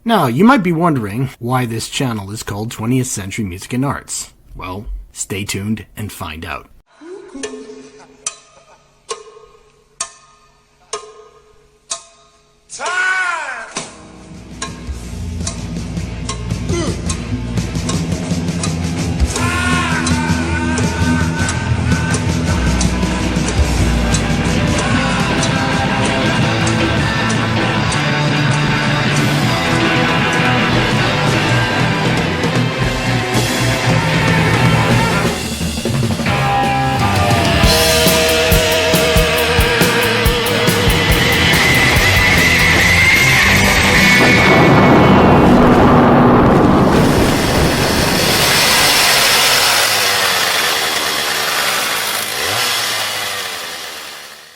Now, you might be wondering why this channel is called 20th Century Music and Arts. Well, stay tuned and find out.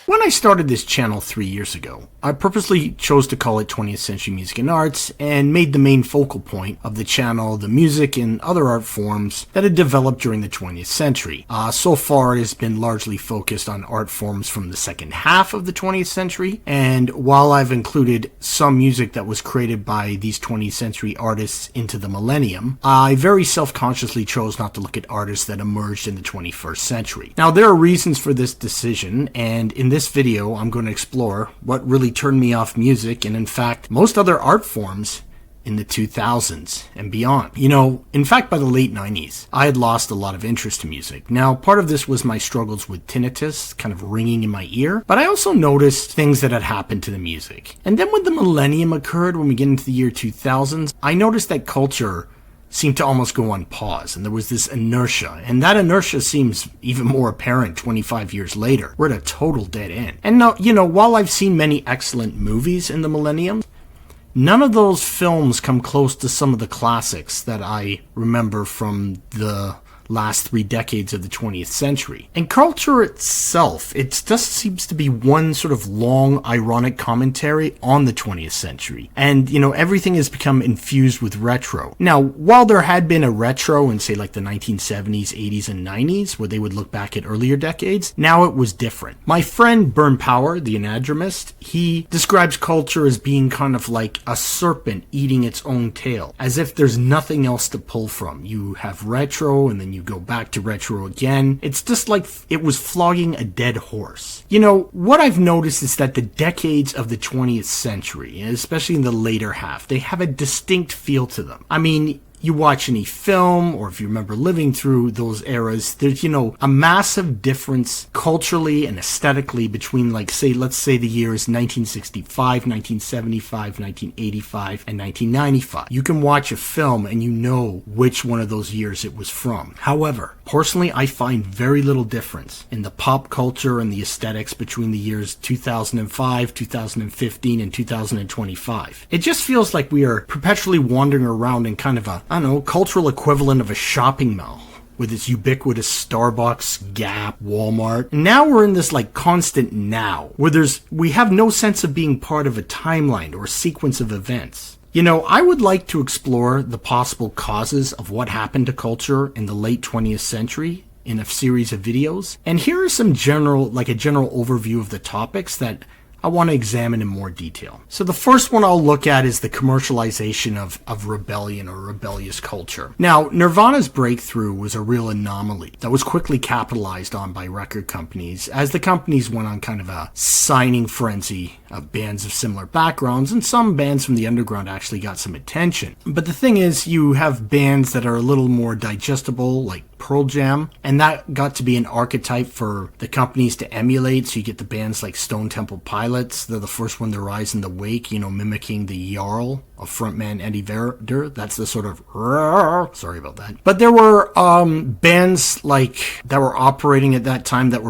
When I started this channel 3 years ago, I purposely chose to call it 20th Century Music and Arts and made the main focal point of the channel the music and other art forms that had developed during the 20th century. So far it has been largely focused on art forms from the second half of the 20th century, and while I've included some music that was created by these 20th century artists into the millennium, I very self-consciously chose not to look at artists that emerged in the 21st century. Now there are reasons for this decision, and in this video I'm going to explore what really turned me off music and in fact most other art forms in the 2000s and beyond. In fact by the late 90s I had lost a lot of interest in music. Now part of this was my struggles with tinnitus kind of ringing in my ear, but I also noticed things that had happened to the music. And then when the millennium occurred, when we get into the year 2000s, I noticed that culture seemed to almost go on pause, and there was this inertia, and that inertia seems even more apparent 25 years later. We're at a total dead end. And now, while I've seen many excellent movies in the millennium, none of those films come close to some of the classics that I remember from the last 3 decades of the 20th century. And culture itself, it just seems to be one sort of long, ironic commentary on the 20th century. And, everything has become infused with retro. Now, while there had been a retro in, say, like the 1970s, 80s, and 90s, where they would look back at earlier decades, now it was different. My friend Burn Power, the anadromist, he describes culture as being kind of like a serpent eating its own tail, as if there's nothing else to pull from. You have retro, and then you go back to retro again. It's just like it was flogging a dead horse. What I've noticed is that the decades of the 20th century, especially in the later half, they have a distinct feel to them. I mean, you watch any film, or if you remember living through those eras, there's, a massive difference culturally and aesthetically between, let's say the years 1965, 1975, 1985, and 1995. You can watch a film and you know which one of those years it was from. However, personally, I find very little difference in the pop culture and the aesthetics between the years 2005, 2015, and 2025. It just feels like we are perpetually wandering around in kind of a cultural equivalent of a shopping mall with its ubiquitous Starbucks, Gap, Walmart. And now we're in this constant now, where we have no sense of being part of a timeline or a sequence of events. I would like to explore the possible causes of what happened to culture in the late 20th century in a series of videos. And here are some general overview of the topics that I want to examine in more detail. So the first one I'll look at is the commercialization of rebellion or rebellious culture. Now, Nirvana's breakthrough was a real anomaly that was quickly capitalized on by record companies as the companies went on kind of a signing frenzy of bands of similar backgrounds, and some bands from the underground actually got some attention. But the thing is, you have bands that are a little more digestible, like Pearl Jam, and that got to be an archetype for the companies to emulate. So you get the bands like Stone Temple Pilots, they're the first one to rise in the wake, mimicking the Jarl of frontman Eddie Vedder. That's the sort of sorry about that. But there were bands that were operating at that time that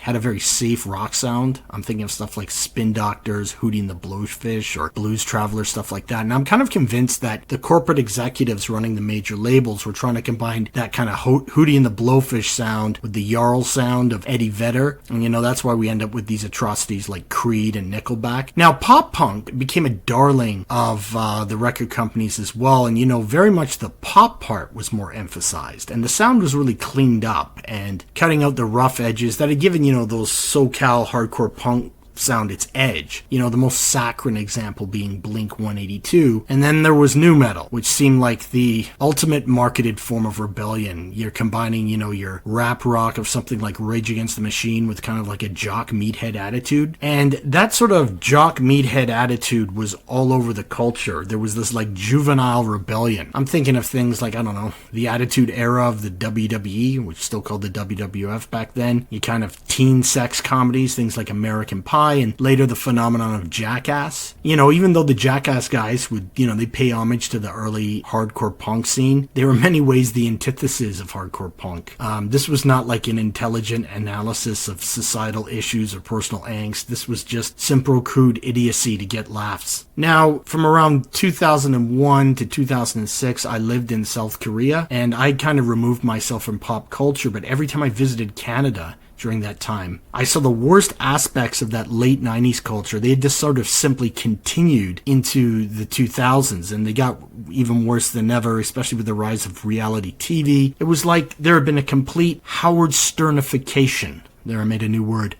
had a very safe rock sound. I'm thinking of stuff like Spin Doctors, Hootie and the Blowfish, or Blues Travelers, stuff like that. And I'm kind of convinced that the corporate executives running the major labels were trying to combine that kind of Hootie and the Blowfish sound with the Jarl sound of Eddie Vedder. And that's why we end up with these atrocities like Creed and Nickelback. Now, pop punk became a darling of the record companies as well, and very much the pop part was more emphasized, and the sound was really cleaned up and cutting out the rough edges that had given those SoCal hardcore punk sound its edge. You know, the most saccharine example being Blink-182. And then there was nu metal, which seemed like the ultimate marketed form of rebellion. You're combining, you know, your rap rock of something like Rage Against the Machine with kind of like a jock meathead attitude. And that sort of jock meathead attitude was all over the culture. There was this like juvenile rebellion. I'm thinking of things like, I don't know, the Attitude Era of the WWE, which is still called the WWF back then. You kind of teen sex comedies, things like American Pie, and later the phenomenon of Jackass. You know, even though the Jackass guys would, you know, they pay homage to the early hardcore punk scene, they were in many ways the antithesis of hardcore punk. This was not like an intelligent analysis of societal issues or personal angst. This was just simple, crude idiocy to get laughs. Now, from around 2001 to 2006, I lived in South Korea, and I kind of removed myself from pop culture, but every time I visited Canada during that time, I saw the worst aspects of that late 90s culture. They had just sort of simply continued into the 2000s, and they got even worse than ever, especially with the rise of reality TV. It was like there had been a complete Howard Sternification. There, I made a new word.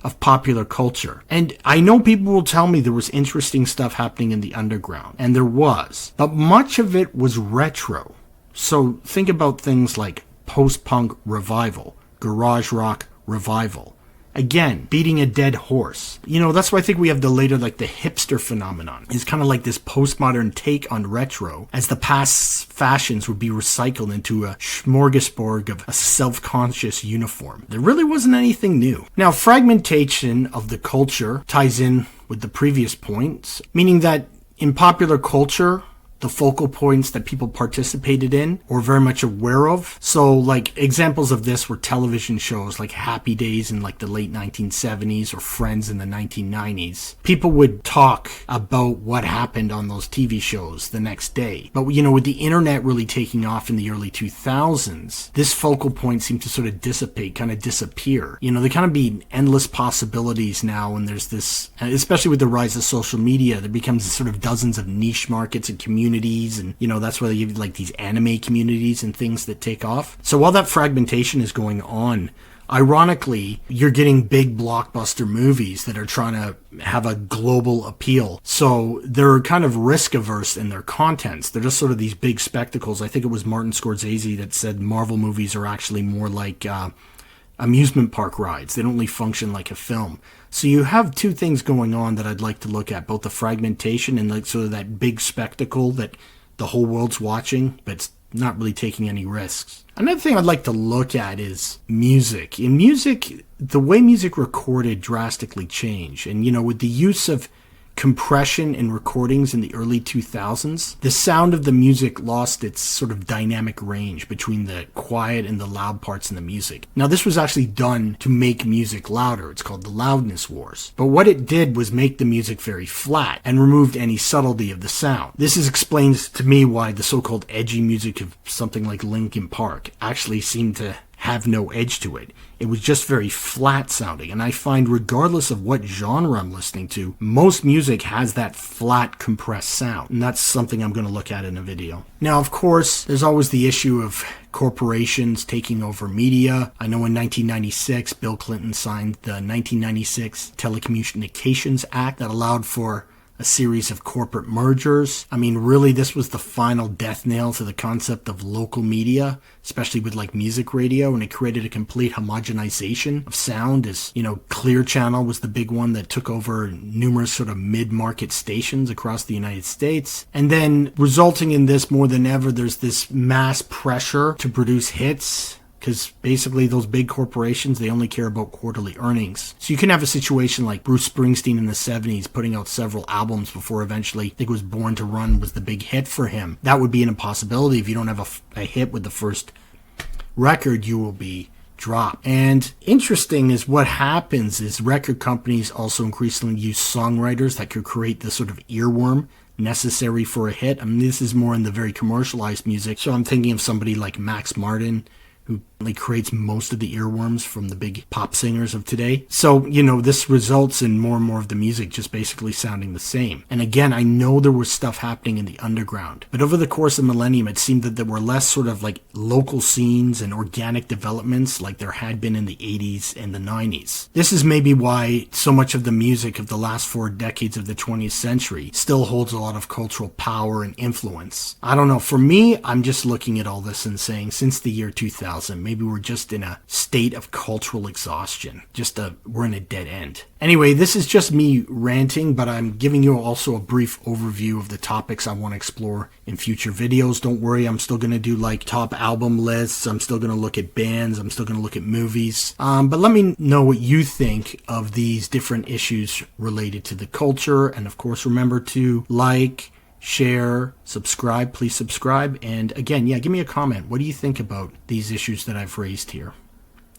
Of popular culture. And I know people will tell me there was interesting stuff happening in the underground, and there was, but much of it was retro. So think about things like post-punk revival, garage rock revival. Again, beating a dead horse. You know, that's why I think we have the later, like the hipster phenomenon. It's kind of like this postmodern take on retro, as the past fashions would be recycled into a smorgasbord of a self-conscious uniform. There really wasn't anything new. Now, fragmentation of the culture ties in with the previous points, meaning that in popular culture, the focal points that people participated in or very much aware of. So like examples of this were television shows like Happy Days in like the late 1970s or Friends in the 1990s. People would talk about what happened on those TV shows the next day. But you know, with the internet really taking off in the early 2000s, this focal point seemed to sort of dissipate, kind of disappear. You know, there kind of be endless possibilities now, and there's this, especially with the rise of social media, there becomes sort of dozens of niche markets and communities, and you know, that's why you have like these anime communities and things that take off. So while that fragmentation is going on, ironically, you're getting big blockbuster movies that are trying to have a global appeal. So they're kind of risk averse in their contents. They're just sort of these big spectacles. I think it was Martin Scorsese that said Marvel movies are actually more like amusement park rides. They don't really function like a film. So you have two things going on that I'd like to look at, both the fragmentation and like sort of that big spectacle that the whole world's watching, but it's not really taking any risks. Another thing I'd like to look at is music. In music, the way music recorded drastically changed. And, you know, with the use of compression in recordings in the early 2000s, the sound of the music lost its sort of dynamic range between the quiet and the loud parts in the music. Now, this was actually done to make music louder. It's called the loudness wars. But what it did was make the music very flat and removed any subtlety of the sound. This explains to me why the so-called edgy music of something like Linkin Park actually seemed to have no edge to it. It was just very flat sounding, and I find regardless of what genre I'm listening to, most music has that flat compressed sound, and that's something I'm going to look at in a video. Now, of course, there's always the issue of corporations taking over media. I know in 1996, Bill Clinton signed the 1996 Telecommunications Act that allowed for a series of corporate mergers. I mean, really, this was the final death nail to the concept of local media, especially with like music radio, and it created a complete homogenization of sound. As you know, Clear Channel was the big one that took over numerous sort of mid-market stations across the United States. And then resulting in this more than ever, there's this mass pressure to produce hits, because basically those big corporations, they only care about quarterly earnings. So you can have a situation like Bruce Springsteen in the 70s putting out several albums before eventually, I think it was Born to Run was the big hit for him. That would be an impossibility. If you don't have a hit with the first record, you will be dropped. And interesting is what happens is record companies also increasingly use songwriters that could create this sort of earworm necessary for a hit. I mean, this is more in the very commercialized music. So I'm thinking of somebody like Max Martin, who creates most of the earworms from the big pop singers of today. So, this results in more and more of the music just basically sounding the same. And again, I know there was stuff happening in the underground, but over the course of the millennium, it seemed that there were less sort of like local scenes and organic developments like there had been in the 80s and the 90s. This is maybe why so much of the music of the last 4 decades of the 20th century still holds a lot of cultural power and influence. I don't know. For me, I'm just looking at all this and saying since the year 2000, maybe we're just in a state of cultural exhaustion. We're in a dead end. Anyway, this is just me ranting, but I'm giving you also a brief overview of the topics I want to explore in future videos. Don't worry, I'm still going to do like top album lists. I'm still going to look at bands. I'm still going to look at movies. But let me know what you think of these different issues related to the culture. And of course, remember to like, share, subscribe, please subscribe. And again, give me a comment. What do you think about these issues that I've raised here?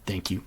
Thank you.